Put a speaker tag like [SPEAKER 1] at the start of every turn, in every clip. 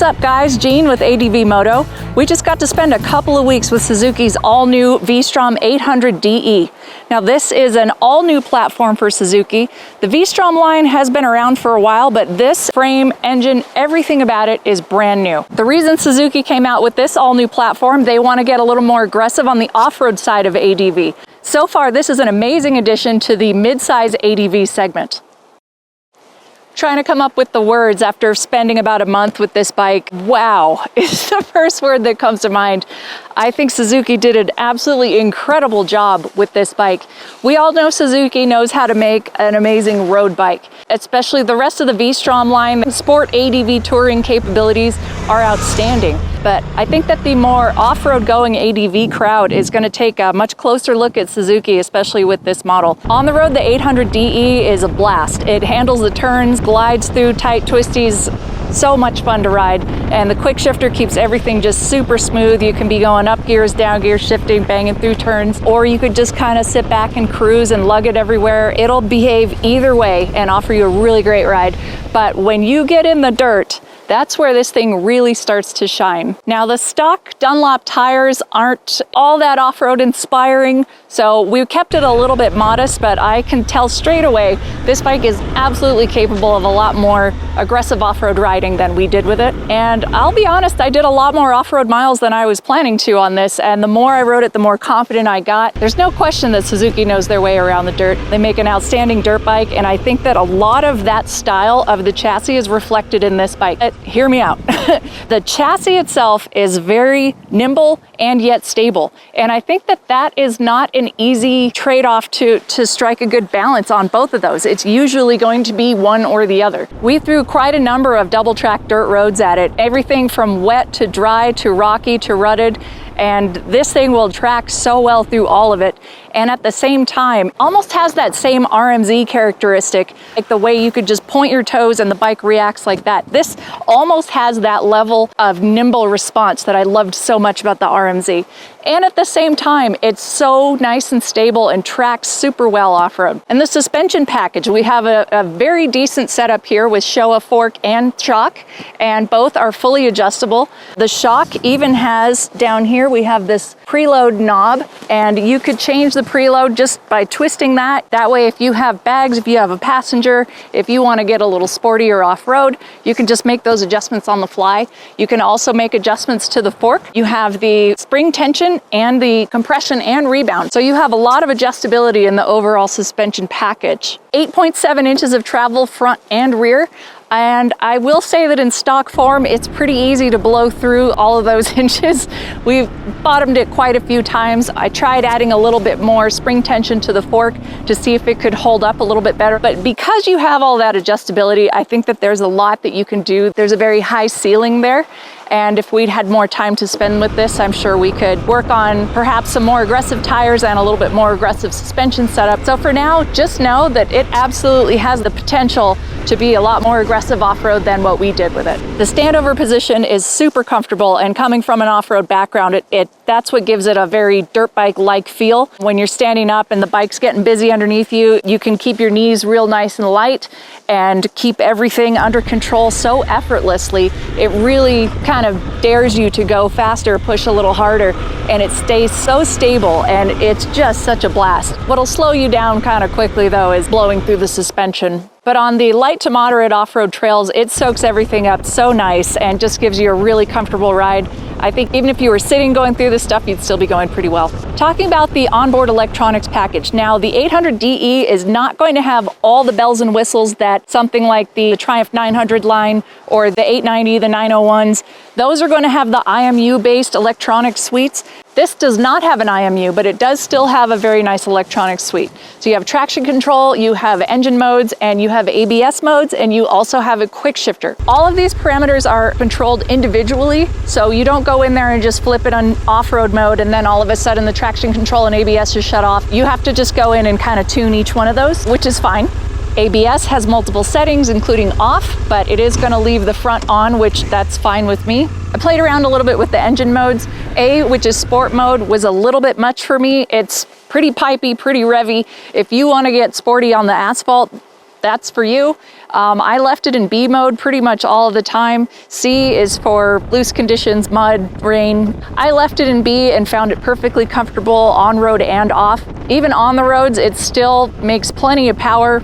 [SPEAKER 1] What's up guys, Jean with ADV Moto. We just got to spend a couple of weeks with Suzuki's all-new V-Strom 800DE. Now this is an all-new platform for Suzuki. The V-Strom line has been around for a while, but this frame, engine, everything about it is brand new. The reason Suzuki came out with this all-new platform, they want to get a little more aggressive on the off-road side of ADV. So far, this is an amazing addition to the mid-size ADV segment. Trying to come up with the words after spending about a month with this bike. Wow is the first word that comes to mind. I think Suzuki did an absolutely incredible job with this bike. We all know Suzuki knows how to make an amazing road bike, especially the rest of the V-Strom line. Sport ADV touring capabilities are outstanding, but I think that the more off-road going ADV crowd is going to take a much closer look at Suzuki, especially with this model. On the road, the 800DE is a blast. It handles the turns, glides through tight twisties, so much fun to ride, and the quick shifter keeps everything just super smooth. You can be going up gears, down gears, shifting, banging through turns, or you could just kind of sit back and cruise and lug it everywhere. It'll behave either way and offer you a really great ride. But when you get in the dirt, that's where this thing really starts to shine. Now the stock Dunlop tires aren't all that off-road inspiring, so we kept it a little bit modest, but I can tell straight away this bike is absolutely capable of a lot more aggressive off-road riding than we did with it. And I'll be honest, I did a lot more off-road miles than I was planning to on this, and the more I rode it, the more confident I got. There's no question that Suzuki knows their way around the dirt. They make an outstanding dirt bike, and I think that a lot of that style of the chassis is reflected in this bike. Hear me out. The chassis itself is very nimble and yet stable. And I think that that is not an easy trade-off to strike a good balance on both of those. It's usually going to be one or the other. We threw quite a number of double track dirt roads at it, everything from wet to dry to rocky to rutted. And this thing will track so well through all of it. And at the same time, almost has that same RMZ characteristic, like the way you could just point your toes and the bike reacts like that. This almost has that level of nimble response that I loved so much about the RMZ. And at the same time, it's so nice and stable and tracks super well off-road. And the suspension package, we have a very decent setup here with Showa fork and shock, and both are fully adjustable. The shock even has, down here, we have this preload knob, and you could change the preload just by twisting that. That way, if you have bags, if you have a passenger, if you want to get a little sportier off-road, you can just make those adjustments on the fly. You can also make adjustments to the fork. You have the spring tension and the compression and rebound. So you have a lot of adjustability in the overall suspension package. 8.7 inches of travel front and rear. And I will say that in stock form, it's pretty easy to blow through all of those inches. We've bottomed it quite a few times. I tried adding a little bit more spring tension to the fork to see if it could hold up a little bit better. But because you have all that adjustability, I think that there's a lot that you can do. There's a very high ceiling there. And if we'd had more time to spend with this, I'm sure we could work on perhaps some more aggressive tires and a little bit more aggressive suspension setup. So for now, just know that it absolutely has the potential to be a lot more aggressive off-road than what we did with it. The standover position is super comfortable, and coming from an off-road background, that's what gives it a very dirt bike-like feel. When you're standing up and the bike's getting busy underneath you, you can keep your knees real nice and light and keep everything under control so effortlessly. It really kind of dares you to go faster, push a little harder, and it stays so stable, and it's just such a blast. What'll slow you down kind of quickly though is blowing through the suspension. But on the light to moderate off-road trails, it soaks everything up so nice and just gives you a really comfortable ride. I think even if you were sitting going through this stuff, you'd still be going pretty well. Talking about the onboard electronics package. Now, the 800DE is not going to have all the bells and whistles that something like the Triumph 900 line or the 890, the 901s. Those are going to have the IMU-based electronic suites. This does not have an IMU, but it does still have a very nice electronic suite. So you have traction control, you have engine modes, and you have ABS modes, and you also have a quick shifter. All of these parameters are controlled individually, so you don't go in there and just flip it on off-road mode and then all of a sudden the traction control and ABS just shut off. You have to just go in and kind of tune each one of those, which is fine. ABS has multiple settings, including off, but it is going to leave the front on, which that's fine with me. I played around a little bit with the engine modes. Which is sport mode, was a little bit much for me. It's pretty pipey, pretty revvy. If you want to get sporty on the asphalt, that's for you. I left it in B mode pretty much all of the time. C is for loose conditions, mud, rain. I left it in B and found it perfectly comfortable on road and off. Even on the roads, it still makes plenty of power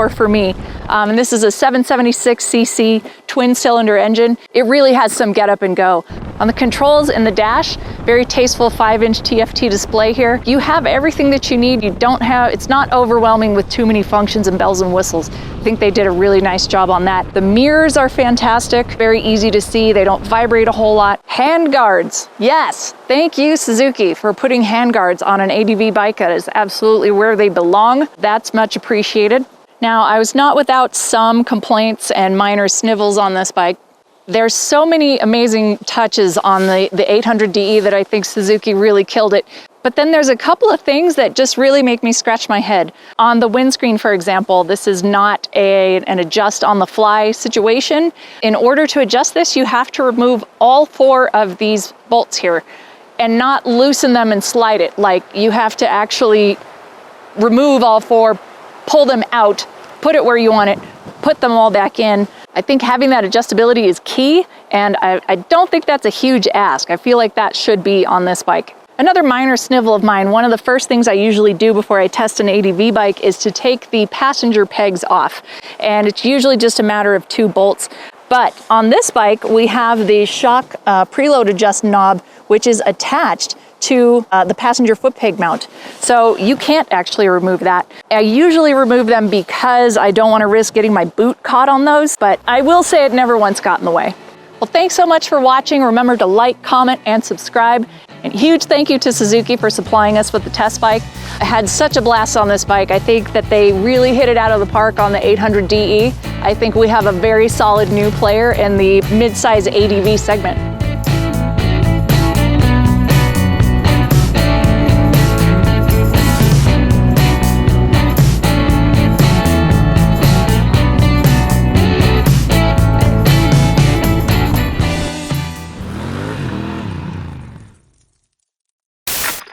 [SPEAKER 1] for me. And this is a 776cc twin cylinder engine. It really has some get up and go. On the controls in the dash, very tasteful 5-inch TFT display here. You have everything that you need. It's not overwhelming with too many functions and bells and whistles. I think they did a really nice job on that. The mirrors are fantastic, very easy to see. They don't vibrate a whole lot. Hand guards, yes. Thank you, Suzuki, for putting hand guards on an ADV bike. That is absolutely where they belong. That's much appreciated. Now, I was not without some complaints and minor snivels on this bike. There's so many amazing touches on the 800DE that I think Suzuki really killed it. But then there's a couple of things that just really make me scratch my head. On the windscreen, for example, this is not an adjust on the fly situation. In order to adjust this, you have to remove all 4 of these bolts here and not loosen them and slide it. Like, you have to actually remove all 4, pull them out, put it where you want it, put them all back in. I think having that adjustability is key, and I don't think that's a huge ask. I feel like that should be on this bike. Another minor snivel of mine, one of the first things I usually do before I test an ADV bike is to take the passenger pegs off. And it's usually just a matter of 2 bolts. But on this bike, we have the shock preload adjust knob, which is attached to the passenger foot peg mount. So you can't actually remove that. I usually remove them because I don't want to risk getting my boot caught on those, but I will say it never once got in the way. Well, thanks so much for watching. Remember to like, comment, and subscribe. And huge thank you to Suzuki for supplying us with the test bike. I had such a blast on this bike. I think that they really hit it out of the park on the 800DE. I think we have a very solid new player in the mid-size ADV segment.